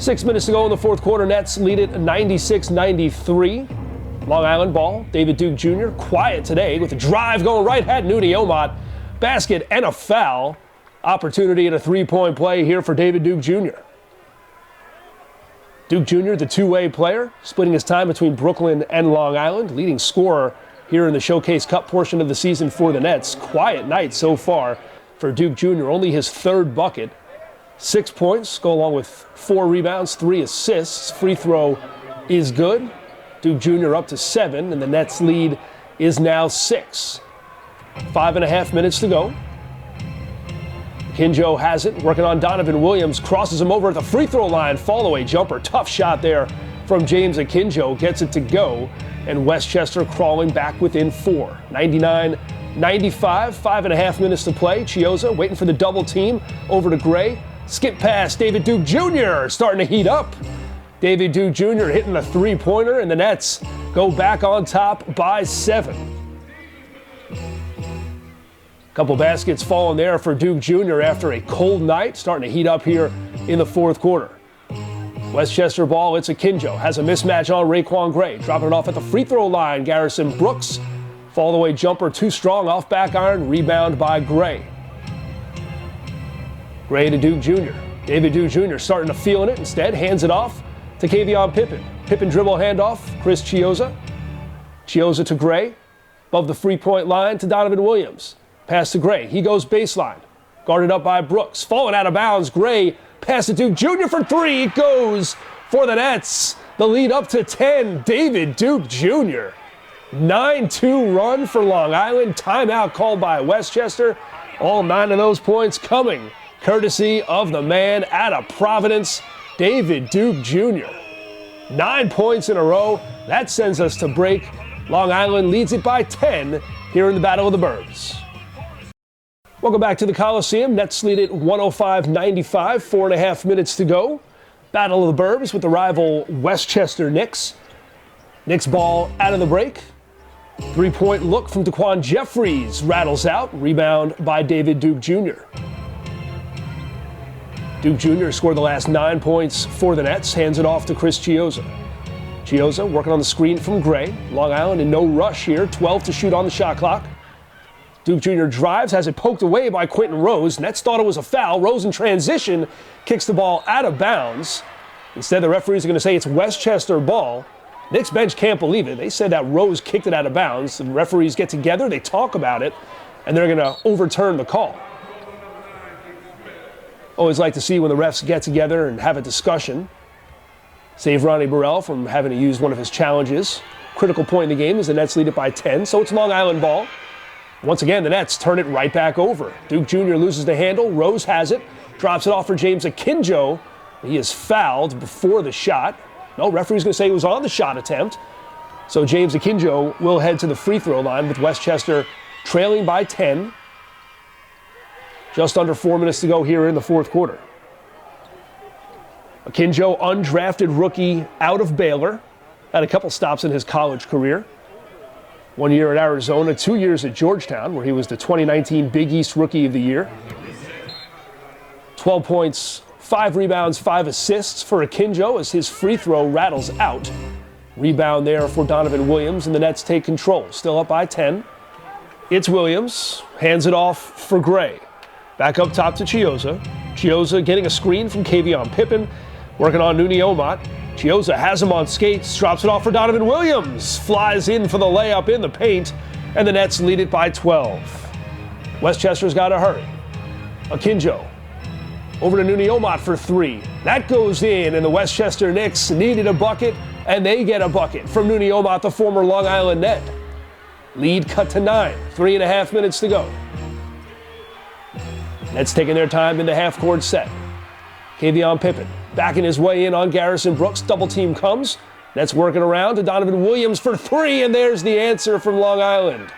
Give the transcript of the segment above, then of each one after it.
6 minutes to go in the fourth quarter. Nets lead it 96-93. Long Island ball. David Duke Jr. quiet today with a drive going right at Nuni Omot. Basket and a foul. Opportunity and a three-point play here for David Duke Jr. Duke Jr., the two-way player, splitting his time between Brooklyn and Long Island. Leading scorer here in the Showcase Cup portion of the season for the Nets. Quiet night so far for Duke Jr. Only his third bucket. 6 points, go along with 4 rebounds, 3 assists. Free throw is good. Duke Jr. up to 7, and the Nets lead is now 6. 5.5 minutes to go. Kinjo has it, working on Donovan Williams, crosses him over at the free throw line. Fall away jumper, tough shot there from James Akinjo, gets it to go. And Westchester crawling back within 4. 99-95, 5.5 minutes to play. Chiozza waiting for the double team over to Gray. Skip pass, David Duke Jr. starting to heat up. David Duke Jr. hitting the three-pointer, and the Nets go back on top by 7. Couple baskets falling there for Duke Jr. after a cold night, starting to heat up here in the fourth quarter. Westchester ball, it's Akinjo, has a mismatch on Raekwon Gray, dropping it off at the free throw line. Garrison Brooks, fall-away jumper too strong, off back iron, rebound by Gray. Gray to Duke Jr. David Duke Jr. starting to feel it, instead hands it off to Kavion Pippen. Pippen dribble handoff, Chris Chiozza. Chiozza to Gray, above the three-point line to Donovan Williams. Pass to Gray, he goes baseline, guarded up by Brooks, falling out of bounds. Gray, pass to Duke Jr. for 3, it goes for the Nets. The lead up to 10, David Duke Jr. 9-2 run for Long Island, timeout called by Westchester. All 9 of those points coming courtesy of the man out of Providence, David Duke Jr. 9 points in a row. That sends us to break. Long Island leads it by 10 here in the Battle of the Burbs. Welcome back to the Coliseum. Nets lead it 105-95, 4.5 minutes to go. Battle of the Burbs with the rival Westchester Knicks. Knicks ball out of the break. Three-point look from Daquan Jeffries rattles out. Rebound by David Duke Jr. Duke Jr. scored the last 9 points for the Nets, hands it off to Chris Chiozza. Chiozza working on the screen from Gray. Long Island in no rush here, 12 to shoot on the shot clock. Duke Jr. drives, has it poked away by Quentin Rose. Nets thought it was a foul. Rose in transition kicks the ball out of bounds. Instead, the referees are going to say it's Westchester ball. Knicks bench can't believe it. They said that Rose kicked it out of bounds. The referees get together, they talk about it, and they're going to overturn the call. Always like to see when the refs get together and have a discussion. Save Ronnie Burrell from having to use one of his challenges. Critical point in the game as the Nets lead it by 10, so it's Long Island ball. Once again, the Nets turn it right back over. Duke Jr. loses the handle. Rose has it, drops it off for James Akinjo. He is fouled before the shot. No, referee's going to say he was on the shot attempt. So James Akinjo will head to the free throw line with Westchester trailing by 10. Just under 4 minutes to go here in the fourth quarter. Akinjo, undrafted rookie out of Baylor. Had a couple stops in his college career. 1 year at Arizona, 2 years at Georgetown, where he was the 2019 Big East Rookie of the Year. 12 points, 5 rebounds, 5 assists for Akinjo as his free throw rattles out. Rebound there for Donovan Williams, and the Nets take control. Still up by 10. It's Williams, hands it off for Gray. Back up top to Chiozza. Chiozza getting a screen from Kavion Pippen, working on Nuni Omot. Chiozza has him on skates, drops it off for Donovan Williams. Flies in for the layup in the paint, and the Nets lead it by 12. Westchester's got to hurry. Akinjo over to Nuni Omot for 3. That goes in, and the Westchester Knicks needed a bucket, and they get a bucket from Nuni Omot, the former Long Island Net. Lead cut to 9, 3.5 minutes to go. Nets taking their time in the half-court set. Kavion Pippen backing his way in on Garrison Brooks. Double team comes. Nets working around to Donovan Williams for 3, and there's the answer from Long Island.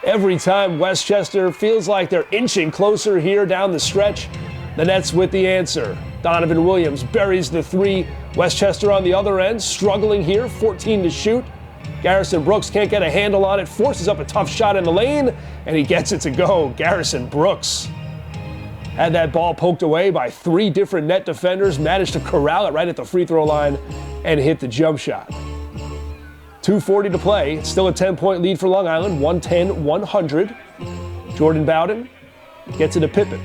Every time Westchester feels like they're inching closer here down the stretch, the Nets with the answer. Donovan Williams buries the 3. Westchester on the other end, struggling here, 14 to shoot. Garrison Brooks can't get a handle on it, forces up a tough shot in the lane, and he gets it to go. Garrison Brooks. Had that ball poked away by 3 different net defenders, managed to corral it right at the free throw line and hit the jump shot. 2:40 to play. It's still a 10-point lead for Long Island, 110-100. Jordan Bowden gets it to Pippen.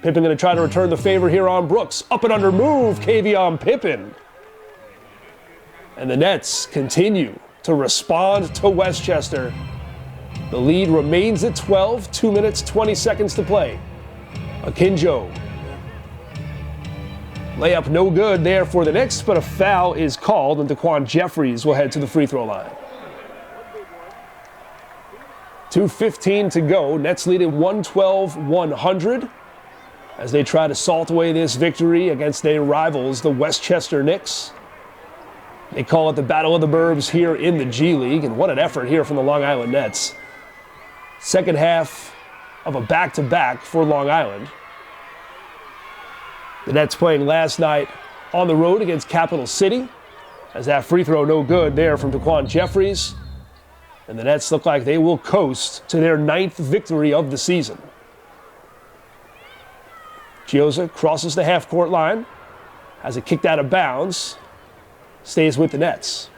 Pippen going to try to return the favor here on Brooks. Up and under move, Kavion Pippen. And the Nets continue to respond to Westchester. The lead remains at 12, 2 minutes, 20 seconds to play. Akinjo. Layup no good there for the Knicks, but a foul is called, and Daquan Jeffries will head to the free throw line. 2:15 to go. Nets leading 112-100 as they try to salt away this victory against their rivals, the Westchester Knicks. They call it the Battle of the Burbs here in the G League, and what an effort here from the Long Island Nets. Second half of a back-to-back for Long Island. The Nets playing last night on the road against Capital City, as that free throw no good there from Daquan Jeffries. And the Nets look like they will coast to their 9th victory of the season. Chiozza crosses the half-court line, has it kicked out of bounds, stays with the Nets.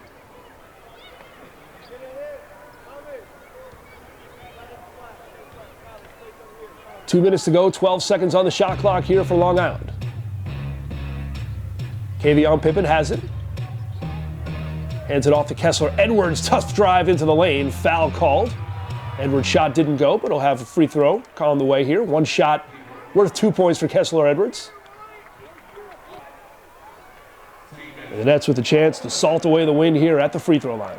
Two minutes to go, 12 seconds on the shot clock here for Long Island. Kavion Pippen has it. Hands it off to Kessler. Edwards, tough drive into the lane. Foul called. Edwards' shot didn't go, but he'll have a free throw on the way here. One shot worth 2 points for Kessler Edwards. And the Nets with a chance to salt away the win here at the free throw line.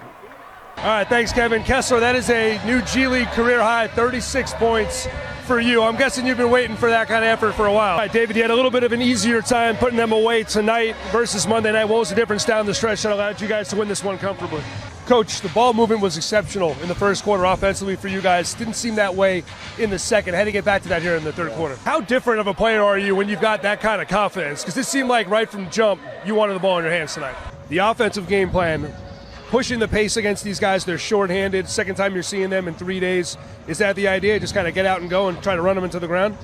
All right, thanks, Kevin. Kessler, that is a new G League career high, 36 points for you. I'm guessing you've been waiting for that kind of effort for a while. All right, David, you had a little bit of an easier time putting them away tonight versus Monday night. What was the difference down the stretch that allowed you guys to win this one comfortably? Coach, the ball movement was exceptional in the first quarter offensively for you guys. Didn't seem that way in the second. Had to get back to that here in the third quarter. How different of a player are you when you've got that kind of confidence? Because it seemed like right from jump, you wanted the ball in your hands tonight. The offensive game plan, pushing the pace against these guys. They're shorthanded. Second time you're seeing them in 3 days. Is that the idea? Just kind of get out and go and try to run them into the ground?